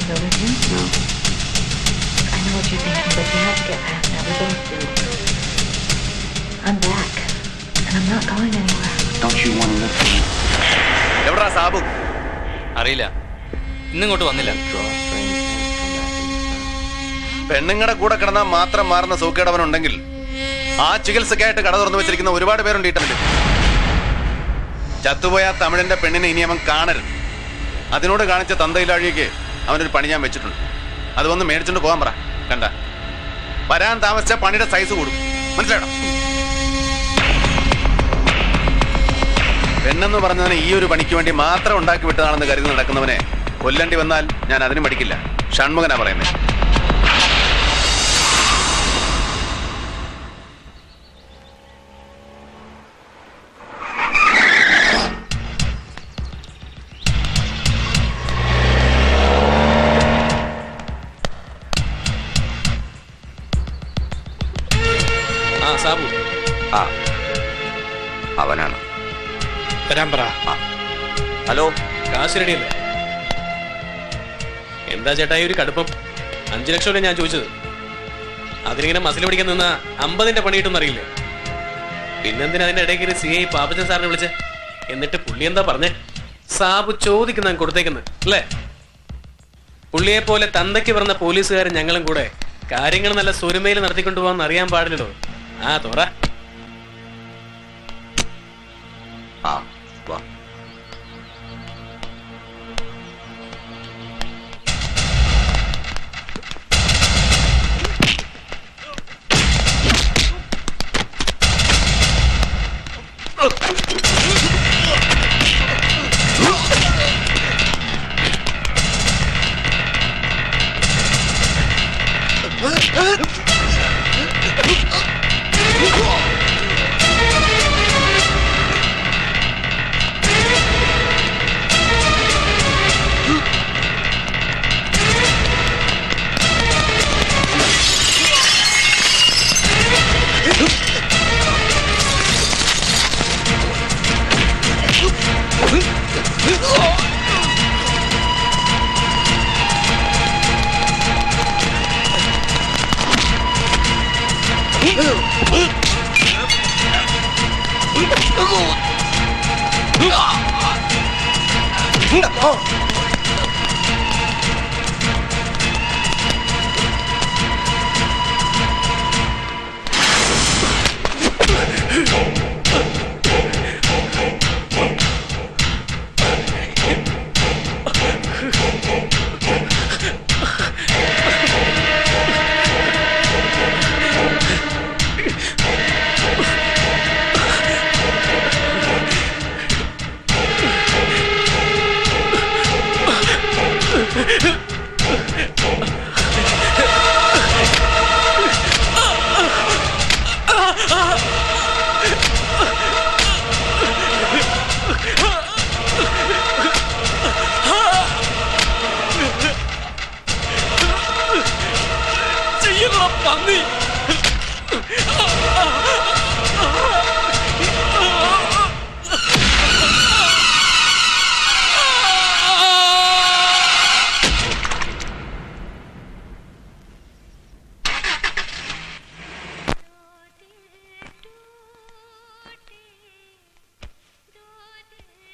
go with you? No. I know what you're thinking, but you have to get past that. We both do. I'm back, and I'm not going anywhere. Don't you want to live for me? എവിടാ സാബു? അറിയില്ല, ഇന്നിങ്ങോട്ട് വന്നില്ല. പെണ്ണുങ്ങളുടെ കൂടെ കിടന്നാൽ മാത്രം മാറുന്ന സൗഖ്യടവനുണ്ടെങ്കിൽ ആ ചികിത്സക്കായിട്ട് കട തുറന്നു വെച്ചിരിക്കുന്ന ഒരുപാട് പേരുണ്ട് ഈ ടൗണിൽ. ചത്തുപോയ തമിഴിന്റെ പെണ്ണിനെ ഇനി അവൻ കാണരുത്. അതിനോട് കാണിച്ച തന്തയിലാഴിക്ക് അവനൊരു പണി ഞാൻ വെച്ചിട്ടുണ്ട്. അത് വന്ന് മേടിച്ചോണ്ട് പോകാൻ പറ. കണ്ട, വരാൻ താമസിച്ച പണിയുടെ സൈസ് കൂടും, മനസ്സിലായോ? പെണ്ണെന്ന് പറഞ്ഞതിന് ഈ ഒരു പണിക്ക് വേണ്ടി മാത്രം ഉണ്ടാക്കി വിട്ടതാണെന്ന് കരുതി നടക്കുന്നവനെ കൊല്ലേണ്ടി വന്നാൽ ഞാൻ അതിന് മടിക്കില്ല. ഷൺമുഖനാ പറയുന്നത്. സാബു ആ, അവനാണ്. വരാൻ പറ. ഹലോ, കാശ് റെഡിയല്ലേ? എന്താ ചേട്ടാ ഈ ഒരു കടുപ്പം? 5 ലക്ഷമല്ലേ ഞാൻ ചോദിച്ചത്. അതിനിങ്ങനെ മസിൽ പിടിക്കാൻ നിന്ന 50ന്റെ പണി കിട്ടുമെന്ന് അറിയില്ലേ? പിന്നെന്തിനാ അതിന്റെ ഇടയ്ക്ക് CI പാപ്പച്ചൻ സാറിനെ വിളിച്ച്? എന്നിട്ട് പുള്ളി എന്താ പറഞ്ഞേ? സാബു ചോദിക്കുന്ന കൊടുത്തേക്കുന്നു അല്ലേ? പുള്ളിയെ പോലെ തന്തയ്ക്ക് പറഞ്ഞ പോലീസുകാരും ഞങ്ങളും കൂടെ കാര്യങ്ങൾ നല്ല സ്വരുമയിൽ നടത്തിക്കൊണ്ടുപോകാൻ അറിയാൻ പാടില്ലല്ലോ. ആ തോറ. ആ വാ.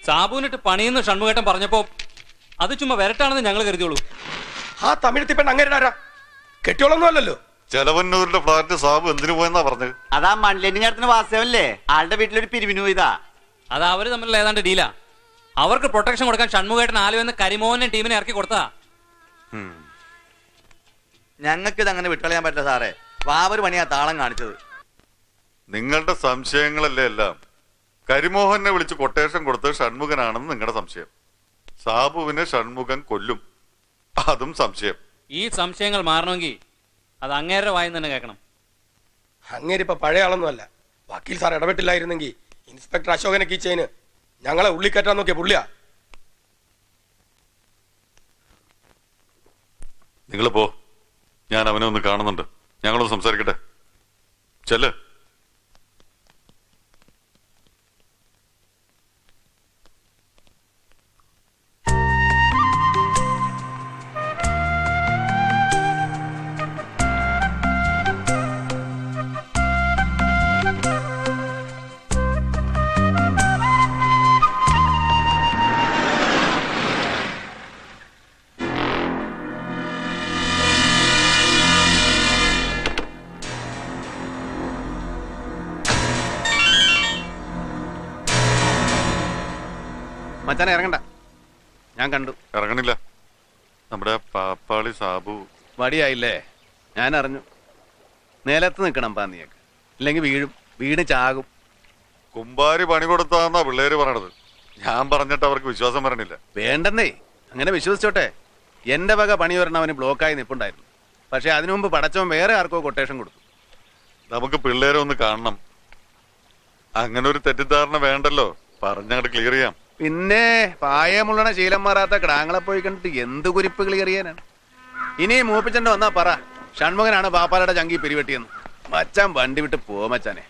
സാബുവിനിട്ട് പണിയെന്ന് ഷൺമുഖേട്ടൻ പറഞ്ഞപ്പോ അത് ചുമ്മാ വരട്ടാണെന്ന് ഞങ്ങൾ കരുതിയോളൂ. ആ തമിഴത്തി പെണ്ണ് അങ്ങനെ കെട്ടിയോളൊന്നും അല്ലല്ലോ. ചെലവന്നൂരിന്റെ ഫ്ലാറ്റ് സാബു എന്തിനു പോയെന്നാ പറഞ്ഞത്? അതാ മണ്ണിലിന്റെ വാസവല്ലേ, ആളുടെ വീട്ടിലൊരു പിരിവിന് പോയതാ. അത് അവര് തമ്മിലുള്ള ഏതാണ്ട് ഡീലാ. അവർക്ക് പ്രൊട്ടക്ഷൻ കൊടുക്കാൻ ഷൺമുഖേട്ടൻ ആലുവെന്ന് കരിമോഹനെ ടീമിനെ ഇറക്കി കൊടുത്താ. ഞങ്ങൾക്ക് ഇത് അങ്ങനെ വിട്ടളയാൻ പറ്റില്ല സാറേ. വാവൊരു പണിയാ താളം കാണിച്ചത്. നിങ്ങളുടെ സംശയങ്ങളല്ലേ എല്ലാം. കരിമോഹനെ വിളിച്ച് കൊട്ടേഷൻ കൊടുത്തത് ഷൺമുഖനാണെന്ന് നിങ്ങളുടെ സംശയം. സാബുവിനെ ഷൺമുഖൻ കൊല്ലും, അതും സംശയം. ഈ സംശയങ്ങൾ മാറണമെങ്കിൽ അത് അങ്ങേരുടെ വായിൽ തന്നെ കേൾക്കണം. അങ്ങേരിപ്പോ പഴയ ആളൊന്നും അല്ല. വക്കീൽ സാർ ഇടപെട്ടില്ലായിരുന്നെങ്കിൽ ഇൻസ്പെക്ടർ അശോകനെ കീച്ചതിന് ഞങ്ങളെ ഉള്ളിക്കറ്റാൻ നോക്കിയ പുള്ളിയാ. നിങ്ങൾ പോ, ഞാൻ അവനെ ഒന്ന് കാണുന്നുണ്ട്. ഞങ്ങളൊന്ന് സംസാരിക്കട്ടെ. ചെല്ല്. മച്ചാനെ ഇറങ്ങണ്ട, ഞാൻ കണ്ടു. ഇറങ്ങണില്ല. നമ്മുടെ പാപ്പാളി സാബു വടിയായില്ലേ? ഞാൻ അറിഞ്ഞു. നിലത്ത് നിൽക്കണം പാന്നിയൊക്കെ, ഇല്ലെങ്കിൽ വീട് ചാകും. കുമ്പാരി പണി കൊടുത്താന്നാ പിള്ളേര് പറയണത്. ഞാൻ പറഞ്ഞിട്ട് അവർക്ക് വിശ്വാസം വരണില്ല. വേണ്ടെന്നേ, അങ്ങനെ വിശ്വസിച്ചോട്ടെ. എന്റെ വക പണി വരണം അവന് ബ്ലോക്കായി നിൽപ്പുണ്ടായിരുന്നു. പക്ഷെ അതിനു മുമ്പ് പടച്ചവൻ വേറെ ആർക്കോ കൊട്ടേഷൻ കൊടുത്തു. നമുക്ക് പിള്ളേരെ ഒന്ന് കാണണം. അങ്ങനെ ഒരു തെറ്റിദ്ധാരണ വേണ്ടല്ലോ, പറഞ്ഞങ്ങോട്ട് ക്ലിയർ ചെയ്യാം. പിന്നെ പായമുള്ളണ ശീലം മാറാത്ത കിടാങ്ങളെ പോയി കണ്ടിട്ട് എന്ത് കുരിപ്പ് ക്ലിയർ ചെയ്യാനാണ്? ഇനി മൂപ്പിച്ചണ്ട വന്നാ പറ, ഷൺമുഖനാണ് പാപ്പാലയുടെ ചങ്കി പിരിവെട്ടിയെന്ന്. മച്ചാൻ വണ്ടി വിട്ട് പോ മച്ചാനെ.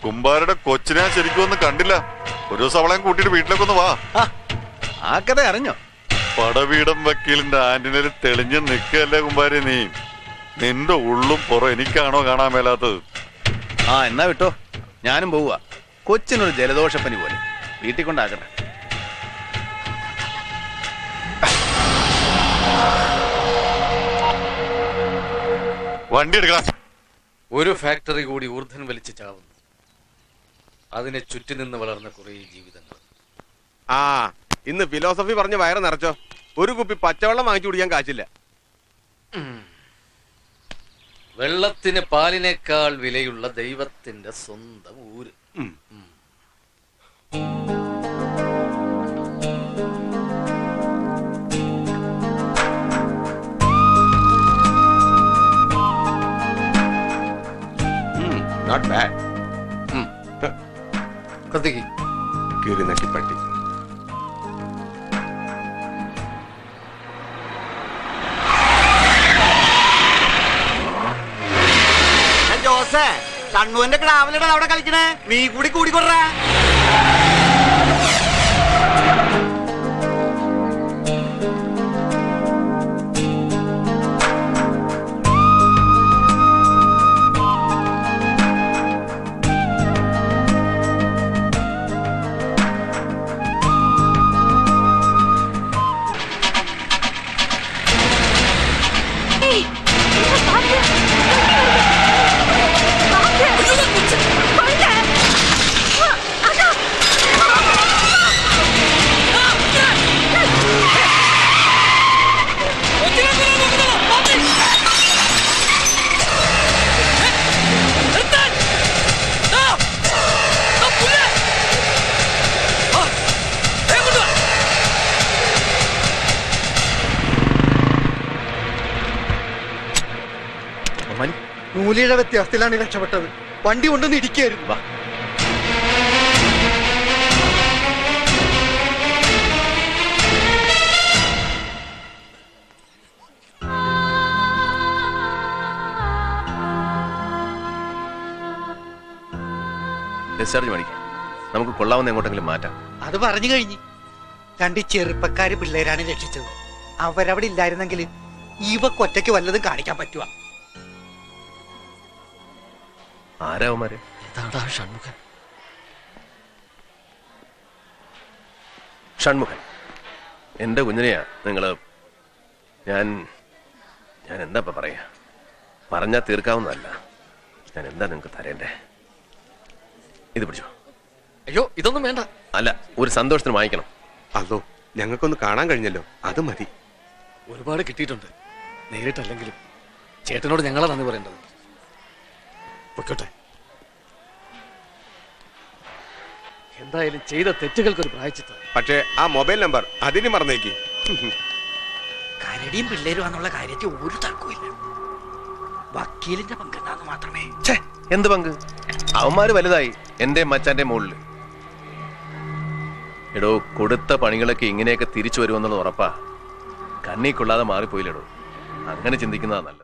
കുമ്പാരുടെ കൊച്ചിനെ ശരിക്കും ഒന്നും കണ്ടില്ല. ഒരു ദിവസം അവളെ കൂട്ടിയിട്ട് വീട്ടിലേക്ക് ഒന്ന് വാ. ആ കഥ അറിഞ്ഞോ? പടവീടം വക്കീലിന്റെ ആന്റിനയിൽ തെളിഞ്ഞ് നിൽക്കല്ലേ കുമ്പാരി നീ. നിന്റെ ഉള്ളും പുറം എനിക്കാണോ കാണാൻ മേലാത്തത്? ആ എന്നാ വിട്ടോ, ഞാനും പോവുക. കൊച്ചിനൊരു ജലദോഷപ്പനി പോലെ, വീട്ടിൽ കൊണ്ടാക്കട്ടെ. വണ്ടി എടുക്കണം. ഒരു ഫാക്ടറി കൂടി ഊർധൻ വലിച്ച് ചാവുന്നു. അതിനെ ചുറ്റി നിന്ന് വളർന്ന കുറെ ജീവിതങ്ങൾ. ആ ഇന്ന് ഫിലോസഫി പറഞ്ഞ് വയറ് നിറച്ചോ. ഒരു കുപ്പി പച്ചവെള്ളം വാങ്ങിച്ചു കുടിക്കാൻ കാശില്ല. വെള്ളത്തിന് പാലിനേക്കാൾ വിലയുള്ള ദൈവത്തിന്റെ സ്വന്തം ഊര്. Not bad. കത്തിക്ക്. കീറി നക്കിപ്പട്ടി. ജോസേ, ഷണ്ണുവിന്റെ ക്ലാവിലിടാ അവിടെ കളിക്കണേ, നീ കൂടി കൂടിക്കൊടുറ. നൂലിയുടെ വ്യത്യാസത്തിലാണ് രക്ഷപ്പെട്ടത്. വണ്ടി കൊണ്ടൊന്ന് ഇടിക്കായിരുന്നു. ഡിസ്ചാർജ് മേടിക്കാം, നമുക്ക് കൊള്ളാവുന്ന എങ്ങോട്ടെങ്കിലും മാറ്റാം. അത് പറഞ്ഞു കഴിഞ്ഞ്. രണ്ട് ചെറുപ്പക്കാര് പിള്ളേരാണ് രക്ഷിച്ചത്. അവരവിടെ ഇല്ലായിരുന്നെങ്കിൽ ഇവക്കൊറ്റയ്ക്ക് വല്ലതും കാണിക്കാൻ പറ്റുക. ആരാവന്മാര്? ഷൺമുഖൻ. ഷൺമുഖൻ, എന്റെ കുഞ്ഞിനെയാ നിങ്ങള്. ഞാൻ എന്താ പറയാ, പറഞ്ഞാൽ തീർക്കാവുന്നതല്ല. ഞാൻ എന്താ നിങ്ങക്ക് തരേണ്ടേ? ഇത് പിടിച്ചോ. അയ്യോ, ഇതൊന്നും വേണ്ട. അല്ല, ഒരു സന്തോഷത്തിന് വാങ്ങിക്കണം. അതോ ഞങ്ങൾക്കൊന്ന് കാണാൻ കഴിഞ്ഞല്ലോ, അത് മതി. ഒരുപാട് കിട്ടിയിട്ടുണ്ട്. നേരിട്ടല്ലെങ്കിലും ചേട്ടനോട് ഞങ്ങളാ നന്ദി പറയേണ്ടത്. പൊയ്ക്കോട്ടെ. എന്തായാലും ചെയ്ത തെറ്റുകൾക്കൊരു പ്രായച്ചിത്തം. പക്ഷേ ആ മൊബൈൽ നമ്പർ അതിന് മറന്നേക്ക്. കരടിയും പിള്ളേരും എന്നുള്ള കാര്യത്തിൽ ഒരു തർക്കമില്ല. വക്കീലിന്റെ പങ്കെന്നാന്ന് മാത്രമേ. എന്ത് പങ്ക്? അവന്മാര് വലുതായി എന്റെ മച്ചാന്റെ മുകളില്. എടോ, കൊടുത്ത പണികളൊക്കെ ഇങ്ങനെയൊക്കെ തിരിച്ചു വരുമെന്നുള്ളത് ഉറപ്പാ. കണ്ണീ കൊള്ളാതെ മാറിപ്പോയില്ലടോ. അങ്ങനെ ചിന്തിക്കുന്നതാ നല്ലത്.